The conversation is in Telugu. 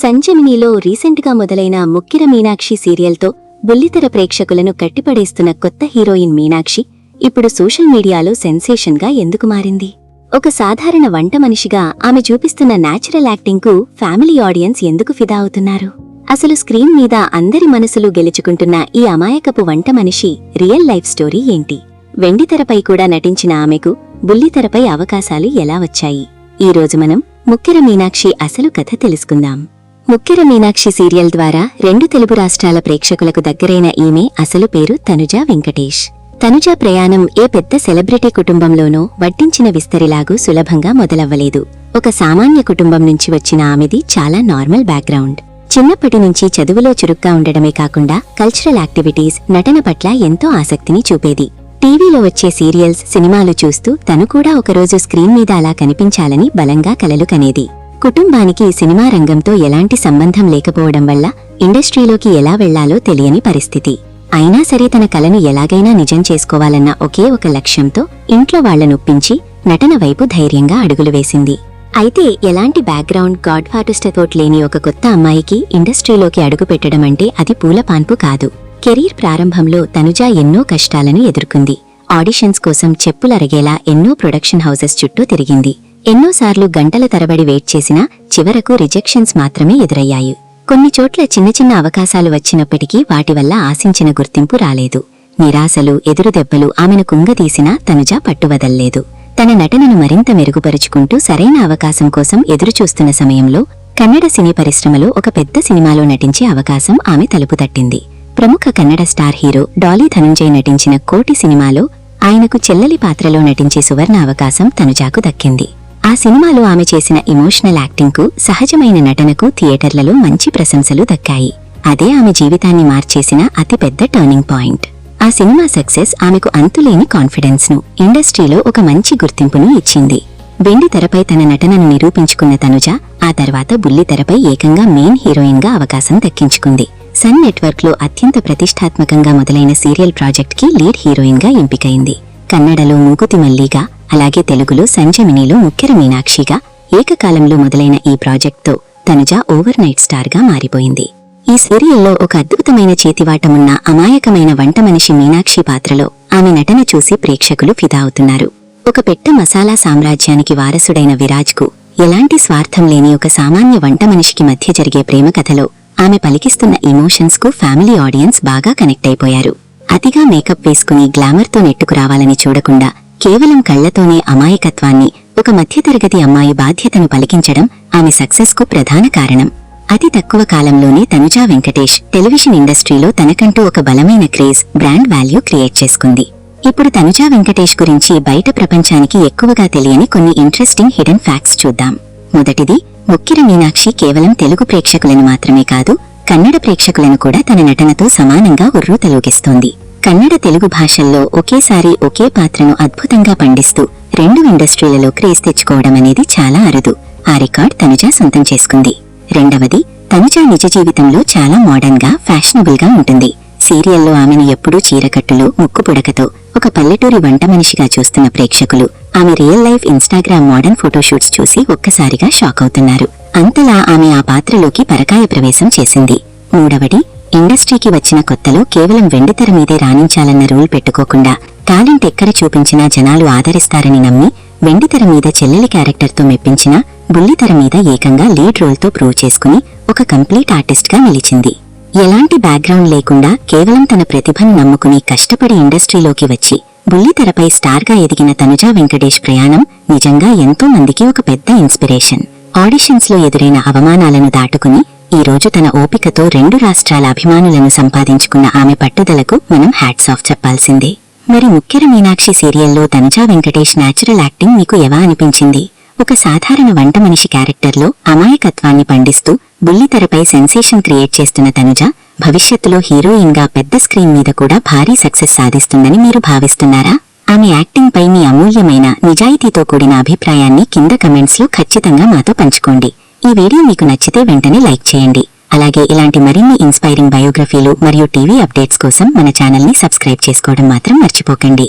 సంజమినిలో రీసెంట్గా మొదలైన ముక్కిర మీనాక్షి సీరియల్తో బుల్లితెర ప్రేక్షకులను కట్టిపడేస్తున్న కొత్త హీరోయిన్ మీనాక్షి ఇప్పుడు సోషల్ మీడియాలో సెన్సేషన్గా ఎందుకు మారింది? ఒక సాధారణ వంట మనిషిగా ఆమె చూపిస్తున్న న్యాచురల్ యాక్టింగ్కు ఫ్యామిలీ ఆడియన్స్ ఎందుకు ఫిదా అవుతున్నారు? అసలు స్క్రీన్ మీద అందరి మనసులు గెలుచుకుంటున్న ఈ అమాయకపు వంట మనిషి రియల్ లైఫ్ స్టోరీ ఏంటి? వెండితెరపై కూడా నటించిన ఆమెకు బుల్లితెరపై అవకాశాలు ఎలా వచ్చాయి? ఈ రోజు మనం ముక్కిర మీనాక్షి అసలు కథ తెలుసుకుందాం. ముక్కిర మీనాక్షి సీరియల్ ద్వారా 2 తెలుగు రాష్ట్రాల ప్రేక్షకులకు దగ్గరైన ఈమె అసలు పేరు తనుజా వెంకటేష్. తనుజా ప్రయాణం ఏ పెద్ద సెలబ్రిటీ కుటుంబంలోనో వడ్డించిన విస్తరిలాగూ సులభంగా మొదలవ్వలేదు. ఒక సామాన్య కుటుంబం నుంచి వచ్చిన ఆమెది చాలా నార్మల్ బ్యాక్గ్రౌండ్. చిన్నప్పటి నుంచి చదువులో చురుగ్గా ఉండడమే కాకుండా కల్చరల్ యాక్టివిటీస్, నటన పట్ల ఎంతో ఆసక్తిని చూపేది. టీవీలో వచ్చే సీరియల్స్, సినిమాలు చూస్తూ తను కూడా ఒకరోజు స్క్రీన్ మీద అలా కనిపించాలని బలంగా కలలు కనేది. కుటుంబానికి సినిమా రంగంతో ఎలాంటి సంబంధం లేకపోవడం వల్ల ఇండస్ట్రీలోకి ఎలా వెళ్లాలో తెలియని పరిస్థితి. అయినా సరే తన కలను ఎలాగైనా నిజం చేసుకోవాలన్న ఒకే ఒక లక్ష్యంతో ఇంట్లో వాళ్లనొప్పించి నటన వైపు ధైర్యంగా అడుగులు వేసింది. అయితే ఎలాంటి బ్యాక్గ్రౌండ్, గాడ్ ఫాదర్ సపోర్ట్ లేని ఒక కొత్త అమ్మాయికి ఇండస్ట్రీలోకి అడుగుపెట్టడం అంటే అది పూలపాన్పు కాదు. కెరీర్ ప్రారంభంలో తనుజా ఎన్నో కష్టాలను ఎదుర్కొంది. ఆడిషన్స్ కోసం చెప్పులరగేలా ఎన్నో ప్రొడక్షన్ హౌసెస్ చుట్టూ తిరిగింది. ఎన్నోసార్లు గంటల తరబడి వెయిట్ చేసినా చివరకు రిజెక్షన్స్ మాత్రమే ఎదురయ్యాయి. కొన్ని చోట్ల చిన్న చిన్న అవకాశాలు వచ్చినప్పటికీ వాటి వల్ల ఆశించిన గుర్తింపు రాలేదు. నిరాశలు, ఎదురుదెబ్బలు ఆమెను కుంగదీసినా తనుజా పట్టువదల్లేదు. తన నటనను మరింత మెరుగుపరుచుకుంటూ సరైన అవకాశం కోసం ఎదురుచూస్తున్న సమయంలో కన్నడ సినీ పరిశ్రమలో ఒక పెద్ద సినిమాలో నటించే అవకాశం ఆమె తలుపు తట్టింది. ప్రముఖ కన్నడ స్టార్ హీరో డాలీ ధనుంజయ్ నటించిన కోటి సినిమాలో ఆయనకు చెల్లెలి పాత్రలో నటించే సువర్ణ అవకాశం తనుజాకు దక్కింది. ఆ సినిమాలో ఆమె చేసిన ఎమోషనల్ యాక్టింగ్కు, సహజమైన నటనకు థియేటర్లలో మంచి ప్రశంసలు దక్కాయి. అదే ఆమె జీవితాన్ని మార్చేసిన అతిపెద్ద టర్నింగ్ పాయింట్. ఆ సినిమా సక్సెస్ ఆమెకు అంతులేని కాన్ఫిడెన్స్ను, ఇండస్ట్రీలో ఒక మంచి గుర్తింపును ఇచ్చింది. వెండితెరపై తన నటనను నిరూపించుకున్న తనుజా ఆ తర్వాత బుల్లితెరపై ఏకంగా మెయిన్ హీరోయిన్గా అవకాశం దక్కించుకుంది. సన్ నెట్వర్క్లో అత్యంత ప్రతిష్టాత్మకంగా మొదలైన సీరియల్ ప్రాజెక్ట్కి లీడ్ హీరోయిన్గా ఎంపికైంది. కన్నడలో మూకుతి మల్లిగా, అలాగే తెలుగులో సంజమినిలో ముక్కిర మీనాక్షిగా ఏకకాలంలో మొదలైన ఈ ప్రాజెక్ట్తో తనుజా ఓవర్ నైట్ స్టార్గా మారిపోయింది. ఈ సీరియల్లో ఒక అద్భుతమైన చేతివాటమున్న అమాయకమైన వంట మనిషి మీనాక్షి పాత్రలో ఆమె నటన చూసి ప్రేక్షకులు ఫిదా అవుతున్నారు. ఒక పెట్ట మసాలా సామ్రాజ్యానికి వారసుడైన విరాజ్కు ఎలాంటి స్వార్థం లేని ఒక సామాన్య వంట మనిషికి మధ్య జరిగే ప్రేమ కథలో ఆమె పలికిస్తున్న ఎమోషన్స్ కు ఫ్యామిలీ ఆడియన్స్ బాగా కనెక్ట్ అయిపోయారు. అతిగా మేకప్ వేసుకుని గ్లామర్తో నెట్టుకురావాలని చూడకుండా కేవలం కళ్లతోనే అమాయకత్వాన్ని, ఒక మధ్యతరగతి అమ్మాయి బాధ్యతను పలికించడం ఆమె సక్సెస్ కు ప్రధాన కారణం. అతి తక్కువ కాలంలోనే తనుజా వెంకటేష్ టెలివిజన్ ఇండస్ట్రీలో తనకంటూ ఒక బలమైన క్రేజ్, బ్రాండ్ వాల్యూ క్రియేట్ చేసుకుంది. ఇప్పుడు తనుజా వెంకటేష్ గురించి బయట ప్రపంచానికి ఎక్కువగా తెలియని కొన్ని ఇంట్రెస్టింగ్ హిడెన్ ఫ్యాక్ట్స్ చూద్దాం. మొదటిది, ముక్కిర మీనాక్షి కేవలం తెలుగు ప్రేక్షకులను మాత్రమే కాదు, కన్నడ ప్రేక్షకులను కూడా తన నటనతో సమానంగా ఉర్రూతలూగిస్తోంది. కన్నడ, తెలుగు భాషల్లో ఒకేసారి ఒకే పాత్రను అద్భుతంగా పండిస్తూ 2 ఇండస్ట్రీలలో క్రేజ్ తెచ్చుకోవడం అనేది చాలా అరుదు. ఆ రికార్డ్ తనుజా సొంతం చేసుకుంది. రెండవది, తనుజా నిజ జీవితంలో చాలా మోడర్న్ గా, ఫ్యాషనబుల్ గా ఉంటుంది. సీరియల్లో ఆమెను ఎప్పుడూ చీరకట్టులు, ముక్కు పుడకతో ఒక పల్లెటూరి వంట మనిషిగా చూస్తున్న ప్రేక్షకులు ఆమె real life Instagram modern photoshoots చూసి ఒక్కసారిగా షాక్ అవుతున్నారు. అంతలా ఆమె ఆ పాత్రలోకి పరకాయ ప్రవేశం చేసింది. మూడవది, ఇండస్ట్రీకి వచ్చిన కొత్తలో కేవలం వెండితెర మీదే రాణించాలన్న రూల్ పెట్టుకోకుండా టాలెంట్ ఎక్కడ చూపించినా జనాలు ఆదరిస్తారని నమ్మి వెండితెర మీద చెల్లెలి క్యారెక్టర్తో మెప్పించినా బుల్లితెర మీద ఏకంగా లీడ్ రోల్తో ప్రూవ్ చేసుకుని ఒక కంప్లీట్ ఆర్టిస్ట్ గా నిలిచింది. ఎలాంటి బ్యాక్గ్రౌండ్ లేకుండా కేవలం తన ప్రతిభను నమ్ముకుని కష్టపడి ఇండస్ట్రీలోకి వచ్చి బుల్లితెరపై స్టార్గా ఎదిగిన తనుజా వెంకటేష్ ప్రయాణం నిజంగా ఎంతో మందికి ఒక పెద్ద ఇన్స్పిరేషన్. ఆడిషన్స్ లో ఎదురైన అవమానాలను దాటుకుని ఈ రోజు తన ఓపికతో 2 రాష్ట్రాల అభిమానులను సంపాదించుకున్న ఆమె పట్టుదలకు మనం హ్యాట్స్ ఆఫ్ చెప్పాల్సిందే. మరి ముక్కిర మీనాక్షి సీరియల్లో తనుజా వెంకటేష్ న్యాచురల్ యాక్టింగ్ మీకు ఎలా అనిపించింది? ఒక సాధారణ వంట మనిషి క్యారెక్టర్లో అమాయకత్వాన్ని పండిస్తూ బుల్లితెరపై సెన్సేషన్ క్రియేట్ చేస్తున్న తనుజా భవిష్యత్తులో హీరోయిన్ గా పెద్ద స్క్రీన్ మీద కూడా భారీ సక్సెస్ సాధిస్తుందని మీరు భావిస్తున్నారా? ఆమె యాక్టింగ్ పై మీ అమూల్యమైన, నిజాయితీతో కూడిన అభిప్రాయాన్ని కింద కమెంట్స్ లో ఖచ్చితంగా మాతో పంచుకోండి. ఈ వీడియో మీకు నచ్చితే వెంటనే లైక్ చేయండి. అలాగే ఇలాంటి మరిన్ని ఇన్స్పైరింగ్ బయోగ్రఫీలు మరియు టీవీ అప్డేట్స్ కోసం మన ఛానల్ ని సబ్స్క్రైబ్ చేసుకోవడం మాత్రం మర్చిపోకండి.